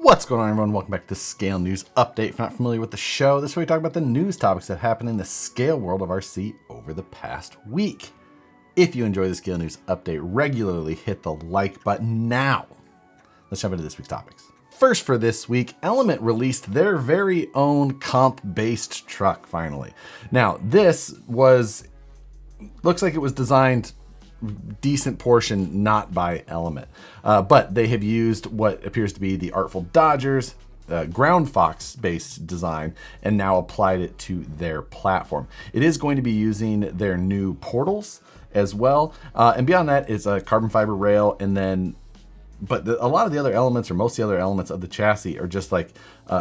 What's going on, everyone? Welcome back to Scale News Update. If you're not familiar with the show, this is where we talk about the news topics that happen in the scale world of RC over the past week. If you enjoy the Scale News Update regularly, hit the like button now. Let's jump into this week's topics. First for this week, Element released their very own comp-based truck finally. Now, this looks like it was designed decent portion not by Element, but they have used what appears to be the Artful Dodgers Ground Fox based design and now applied it to their platform. It is going to be using their new portals as well, and beyond that is a carbon fiber rail, and then a lot of the other elements, or most of the other elements of the chassis, are just like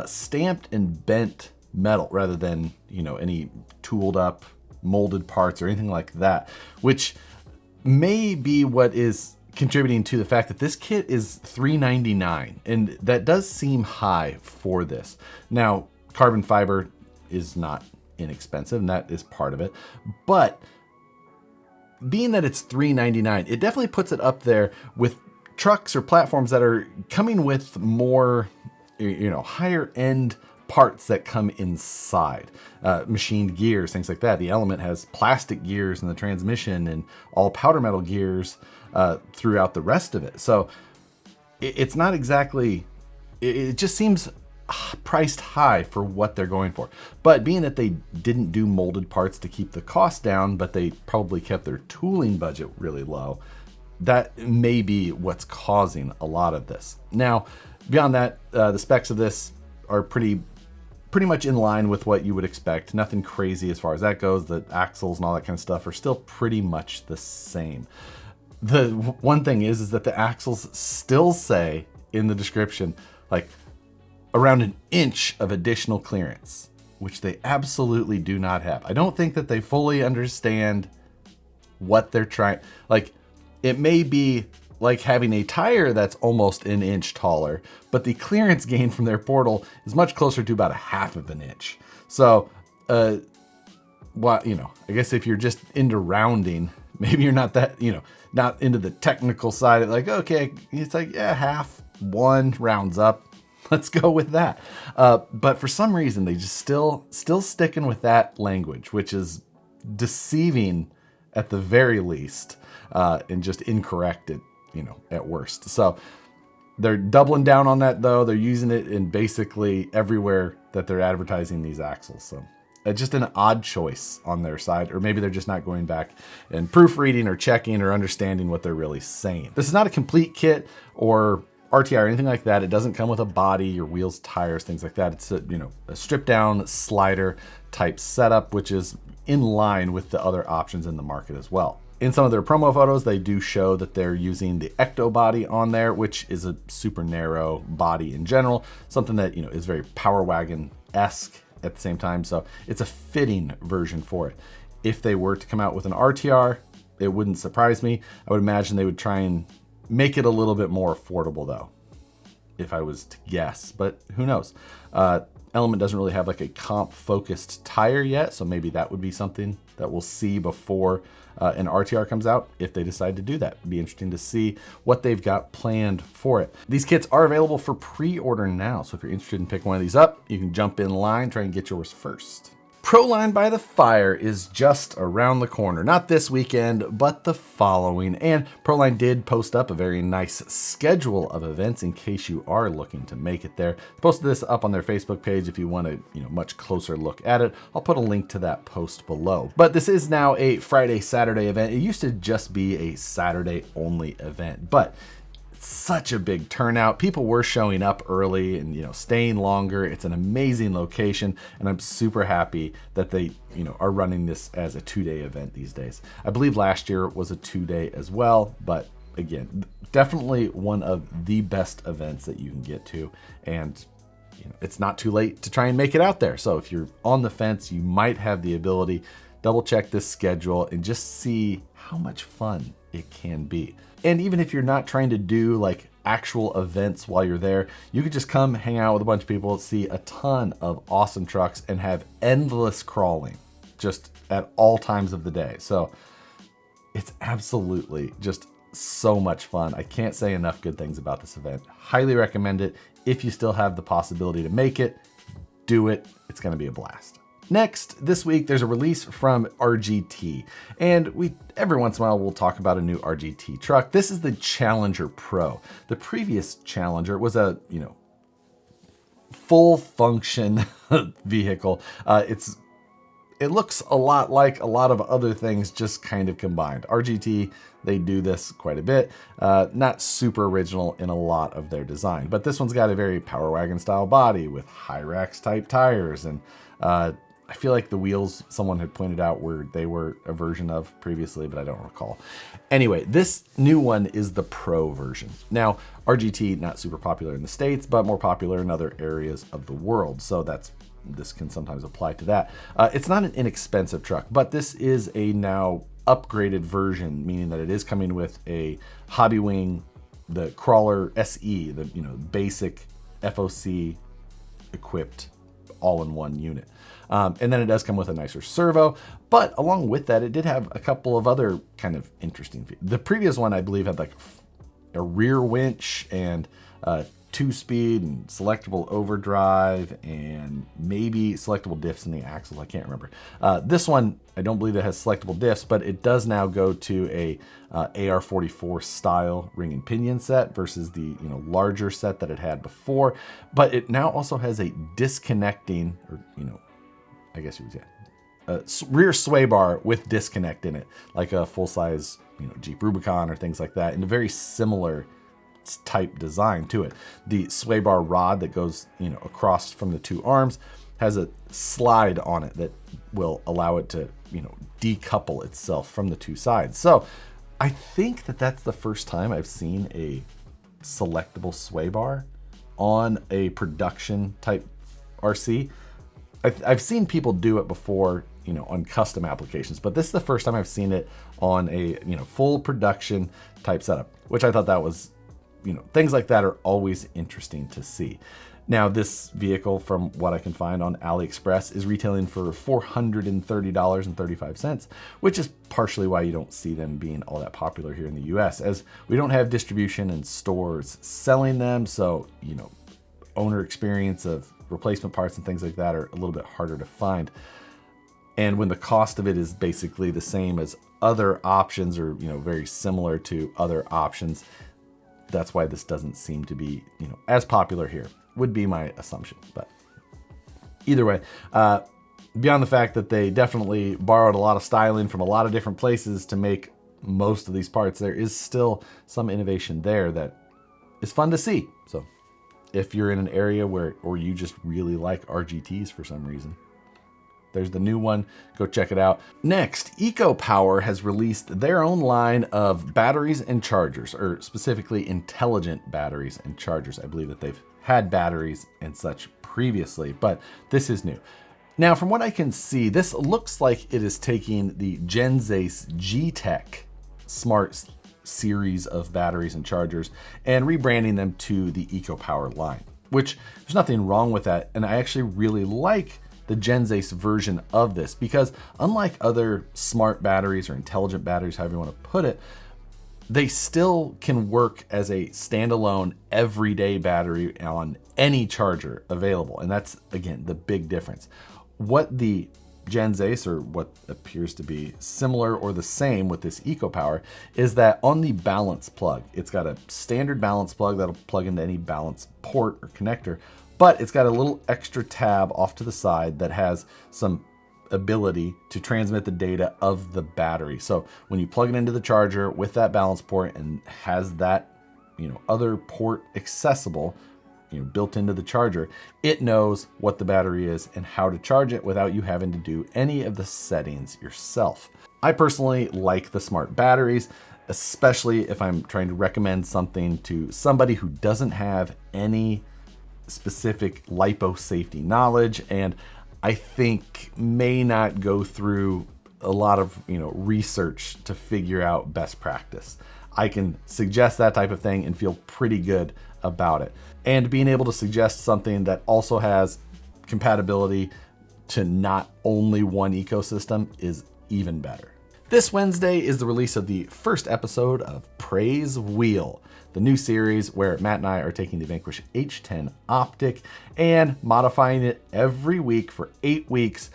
stamped and bent metal rather than, you know, any tooled up molded parts or anything like that, which may be what is contributing to the fact that this kit is $399, and that does seem high for this. Now, carbon fiber is not inexpensive, and that is part of it, but being that it's $399, it definitely puts it up there with trucks or platforms that are coming with more, you know, higher end parts that come inside, machined gears, things like that. The Element has plastic gears in the transmission and all powder metal gears throughout the rest of it. So it's not exactly, it just seems priced high for what they're going for. But being that they didn't do molded parts to keep the cost down, but they probably kept their tooling budget really low, that may be what's causing a lot of this. Now, beyond that, the specs of this are pretty much in line with what you would expect. Nothing crazy as far as that goes. The axles and all that kind of stuff are still pretty much the same. The one thing is that the axles still say in the description, like, around an inch of additional clearance, which they absolutely do not have. I don't think that they fully understand what they're trying. Like, it may be like having a tire that's almost an inch taller, but the clearance gain from their portal is much closer to about 1/2 inch. So, I guess if you're just into rounding, maybe you're not that, not into the technical side of like, okay, it's like, yeah, 1/2 rounds up. Let's go with that. But for some reason, they just still sticking with that language, which is deceiving at the very least, and just incorrect at worst. So they're doubling down on that, though. They're using it in basically everywhere that they're advertising these axles. So just an odd choice on their side, or maybe they're just not going back and proofreading or checking or understanding what they're really saying. This is not a complete kit or RTR or anything like that. It doesn't come with a body, your wheels, tires, things like that. It's a stripped down slider type setup, which is in line with the other options in the market as well. In some of their promo photos, they do show that they're using the Ecto body on there, which is a super narrow body in general, something that is very Power Wagon-esque at the same time. So it's a fitting version for it. If they were to come out with an RTR, it wouldn't surprise me. I would imagine they would try and make it a little bit more affordable, though, if I was to guess, but who knows? Element doesn't really have like a comp-focused tire yet, so maybe that would be something that we'll see before an RTR comes out, if they decide to do that. It'd be interesting to see what they've got planned for it. These kits are available for pre-order now, so if you're interested in picking one of these up, you can jump in line, try and get yours first. Prine By The Fire is just around the corner. Not this weekend, but the following. And Proline did post up a very nice schedule of events in case you are looking to make it there. Posted this up on their Facebook page if you want a much closer look at it. I'll put a link to that post below. But this is now a Friday, Saturday event. It used to just be a Saturday only event, but such a big turnout. People were showing up early and staying longer. It's an amazing location, and I'm super happy that they are running this as a 2-day event these days. I believe last year was a 2-day as well, but again, definitely one of the best events that you can get to, and it's not too late to try and make it out there. So if you're on the fence, you might have the ability. Double check this schedule and just see how much fun it can be. And even if you're not trying to do like actual events while you're there, you could just come hang out with a bunch of people, see a ton of awesome trucks, and have endless crawling just at all times of the day. So it's absolutely just so much fun. I can't say enough good things about this event. Highly recommend it. If you still have the possibility to make it, do it. It's going to be a blast. Next, this week, there's a release from RGT, and every once in a while we'll talk about a new RGT truck. This is the Challenger Pro. The previous Challenger was a, full function vehicle. It looks a lot like a lot of other things, just kind of combined. RGT, they do this quite a bit. Not super original in a lot of their design, but this one's got a very Power Wagon style body with Hyrax type tires, and I feel like the wheels someone had pointed out they were a version of previously, but I don't recall. Anyway, this new one is the Pro version. Now, RGT, not super popular in the States, but more popular in other areas of the world. So this can sometimes apply to that. It's not an inexpensive truck, but this is a now upgraded version, meaning that it is coming with a Hobby Wing, the Crawler SE, the basic FOC equipped all-in-one unit. And then it does come with a nicer servo, but along with that, it did have a couple of other kind of interesting features. The previous one, I believe, had like a rear winch and 2-speed and selectable overdrive and maybe selectable diffs in the axles. I can't remember. This one, I don't believe it has selectable diffs, but it does now go to a AR44 style ring and pinion set versus the larger set that it had before. But it now also has a disconnecting, or I guess you would say, rear sway bar with disconnect in it, like a full-size Jeep Rubicon or things like that, in a very similar type design to it. The sway bar rod that goes across from the two arms has a slide on it that will allow it to decouple itself from the two sides. So I think that's the first time I've seen a selectable sway bar on a production type RC. I've seen people do it before, on custom applications, but this is the first time I've seen it on a, full production type setup, which I thought that was, things like that are always interesting to see. Now, this vehicle, from what I can find on AliExpress, is retailing for $430.35, which is partially why you don't see them being all that popular here in the US, as we don't have distribution and stores selling them. So, owner experience of replacement parts and things like that are a little bit harder to find. And when the cost of it is basically the same as other options, or very similar to other options, that's why this doesn't seem to be as popular here, would be my assumption. But either way, beyond the fact that they definitely borrowed a lot of styling from a lot of different places to make most of these parts, there is still some innovation there that is fun to see. So if you're in an area or you just really like RGTs for some reason, there's the new one. Go check it out. Next, EcoPower has released their own line of batteries and chargers, or specifically intelligent batteries and chargers. I believe that they've had batteries and such previously, but this is new. Now, from what I can see, this looks like it is taking the Genzace HTech Smart series of batteries and chargers and rebranding them to the EcoPower line, which there's nothing wrong with that. And I actually really like the Genzace version of this, because unlike other smart batteries or intelligent batteries, however you want to put it, they still can work as a standalone everyday battery on any charger available. And that's, again, the big difference. What the Genzace, or what appears to be similar or the same with this EcoPower, is that on the balance plug, it's got a standard balance plug that'll plug into any balance port or connector, but it's got a little extra tab off to the side that has some ability to transmit the data of the battery. So when you plug it into the charger with that balance port and has that, other port accessible, built into the charger, it knows what the battery is and how to charge it without you having to do any of the settings yourself. I personally like the smart batteries, especially if I'm trying to recommend something to somebody who doesn't have any specific LiPo safety knowledge, and I think may not go through a lot of research to figure out best practice. I can suggest that type of thing and feel pretty good about it. And being able to suggest something that also has compatibility to not only one ecosystem is even better. This Wednesday is the release of the first episode of Praise Wheel, the new series where Matt and I are taking the Vanquish H10 Optic and modifying it every week for 8 weeks.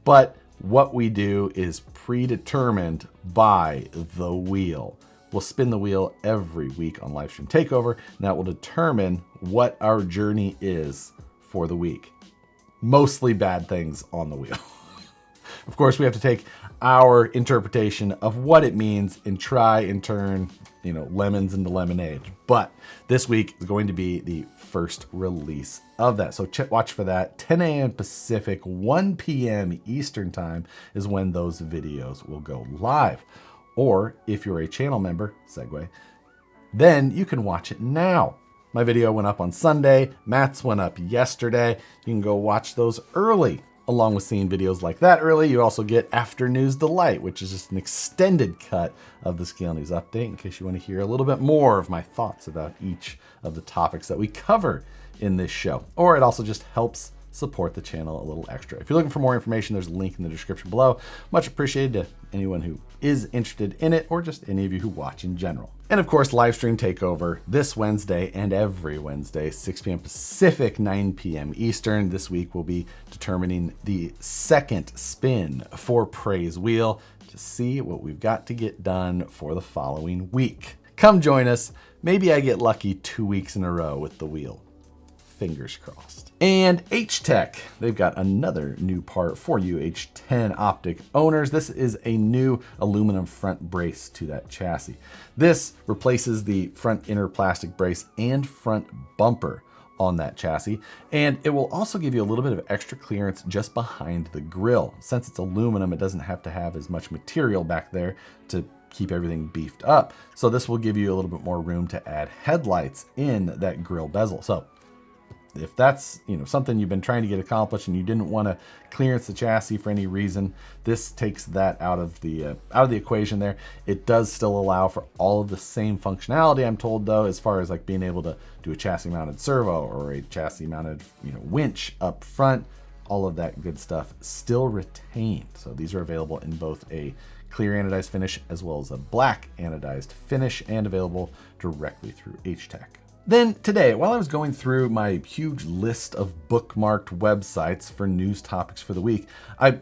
But what we do is predetermined by the wheel. We'll spin the wheel every week on Livestream Takeover, and that will determine what our journey is for the week. Mostly bad things on the wheel. Of course, we have to take our interpretation of what it means and try and turn, lemons into lemonade. But this week is going to be the first release of that. So watch for that. 10 a.m. Pacific, 1 p.m. Eastern time is when those videos will go live. Or if you're a channel member, segue, then you can watch it now. My video went up on Sunday. Matt's went up yesterday. You can go watch those early. Along with seeing videos like that early, you also get After News Delight, which is just an extended cut of the Scale News Update in case you want to hear a little bit more of my thoughts about each of the topics that we cover in this show. Or it also just helps support the channel a little extra. If you're looking for more information, there's a link in the description below. Much appreciated to anyone who is interested in it or just any of you who watch in general. And of course, Livestream Takeover this Wednesday and every Wednesday, 6 p.m. Pacific, 9 p.m. Eastern. This week we'll be determining the second spin for Praise Wheel to see what we've got to get done for the following week. Come join us. Maybe I get lucky 2 weeks in a row with the wheel. Fingers crossed. And HTech, they've got another new part for you H10 Optic owners. This is a new aluminum front brace to that chassis. This replaces the front inner plastic brace and front bumper on that chassis, and it will also give you a little bit of extra clearance just behind the grille. Since it's aluminum, it doesn't have to have as much material back there to keep everything beefed up. So this will give you a little bit more room to add headlights in that grille bezel. So if that's something you've been trying to get accomplished and you didn't want to clearance the chassis for any reason, this takes that out of the equation there. It does still allow for all of the same functionality, I'm told, though, as far as like being able to do a chassis mounted servo or a chassis mounted winch up front. All of that good stuff still retained. So these are available in both a clear anodized finish as well as a black anodized finish, and available directly through HTech. Then today, while I was going through my huge list of bookmarked websites for news topics for the week, I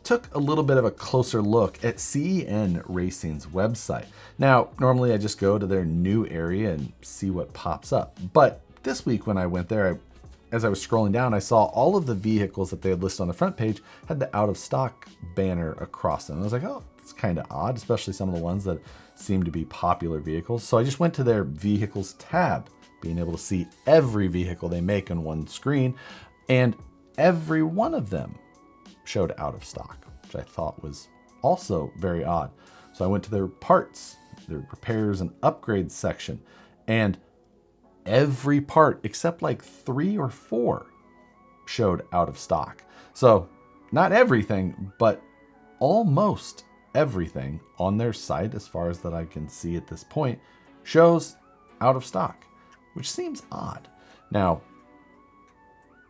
took a little bit of a closer look at CEN Racing's website. Now, normally I just go to their new area and see what pops up. But this week when I went there, as I was scrolling down, I saw all of the vehicles that they had listed on the front page had the out of stock banner across them. And I was like, oh, it's kind of odd, especially some of the ones that seem to be popular vehicles. So I just went to their vehicles tab, being able to see every vehicle they make on one screen, and every one of them showed out of stock, which I thought was also very odd. So I went to their parts, their repairs and upgrades section, and every part except like 3 or 4 showed out of stock. So not everything, but almost everything on their site, as far as that I can see at this point, shows out of stock, which seems odd. Now,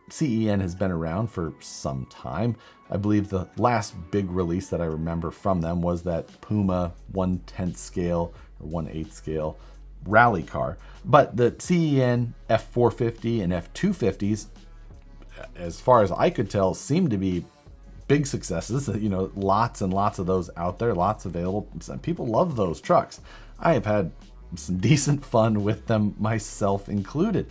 CEN has been around for some time. I believe the last big release that I remember from them was that Puma 1/10 scale or 1/8 scale rally car. But the CEN F450 and F250s, as far as I could tell, seem to be big successes. Lots and lots of those out there, lots available. People love those trucks. I have had some decent fun with them, myself included.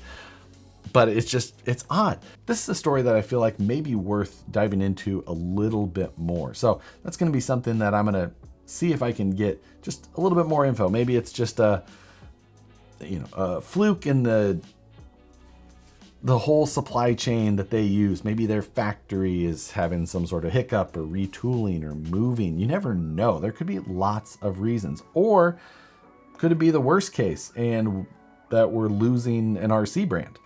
But it's odd. This is a story that I feel like may be worth diving into a little bit more. So that's going to be something that I'm going to see if I can get just a little bit more info. Maybe it's just a fluke in the whole supply chain that they use. Maybe their factory is having some sort of hiccup or retooling or moving. You never know. There could be lots of reasons. Or could it be the worst case and that we're losing an RC brand?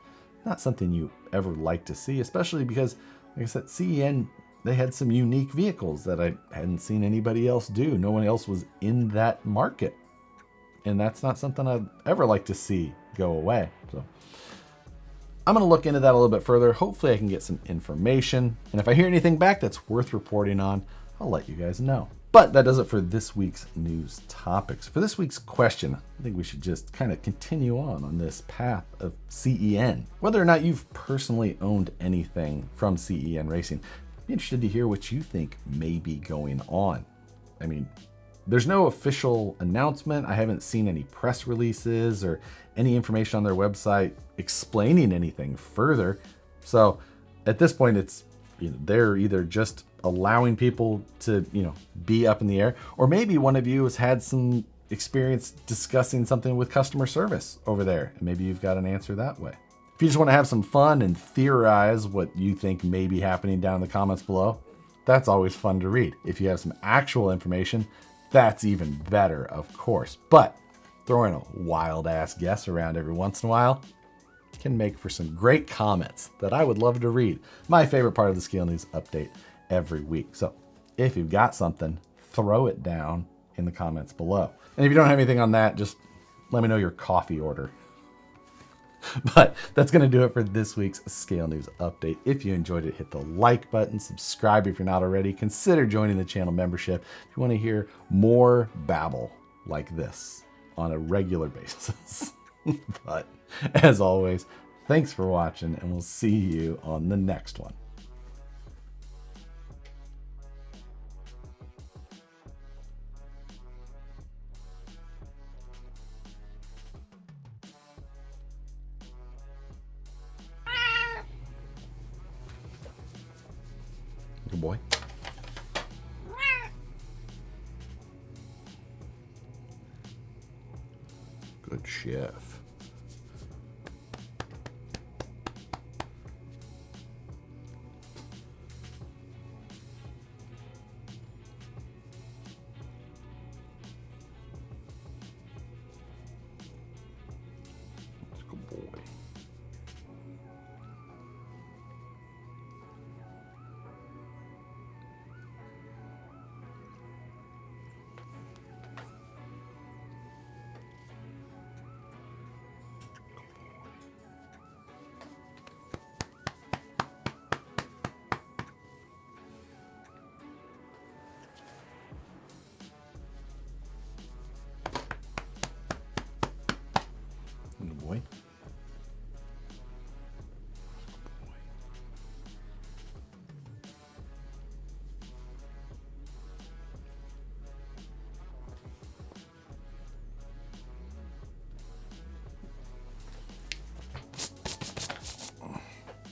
Not something you ever like to see, especially because, like I said, CEN, they had some unique vehicles that I hadn't seen anybody else do. No one else was in that market. And that's not something I'd ever like to see go away. So I'm going to look into that a little bit further. Hopefully I can get some information. And if I hear anything back that's worth reporting on, I'll let you guys know. But that does it for this week's news topics. For this week's question, I think we should just kind of continue on this path of CEN. Whether or not you've personally owned anything from CEN Racing, I'd be interested to hear what you think may be going on. I mean, there's no official announcement. I haven't seen any press releases or any information on their website explaining anything further. So at this point, it's, they're either just allowing people to, be up in the air, or maybe one of you has had some experience discussing something with customer service over there, and maybe you've got an answer that way. If you just want to have some fun and theorize what you think may be happening down in the comments below, that's always fun to read. If you have some actual information, that's even better, of course. But throwing a wild ass guess around every once in a while can make for some great comments that I would love to read. My favorite part of the Scale News update every week. So if you've got something, throw it down in the comments below. And if you don't have anything on that, just let me know your coffee order. But that's going to do it for this week's Scale News update. If you enjoyed it, hit the like button, subscribe if you're not already, consider joining the channel membership if you want to hear more babble like this on a regular basis. But as always, thanks for watching, and we'll see you on the next one. Good boy. Good chef.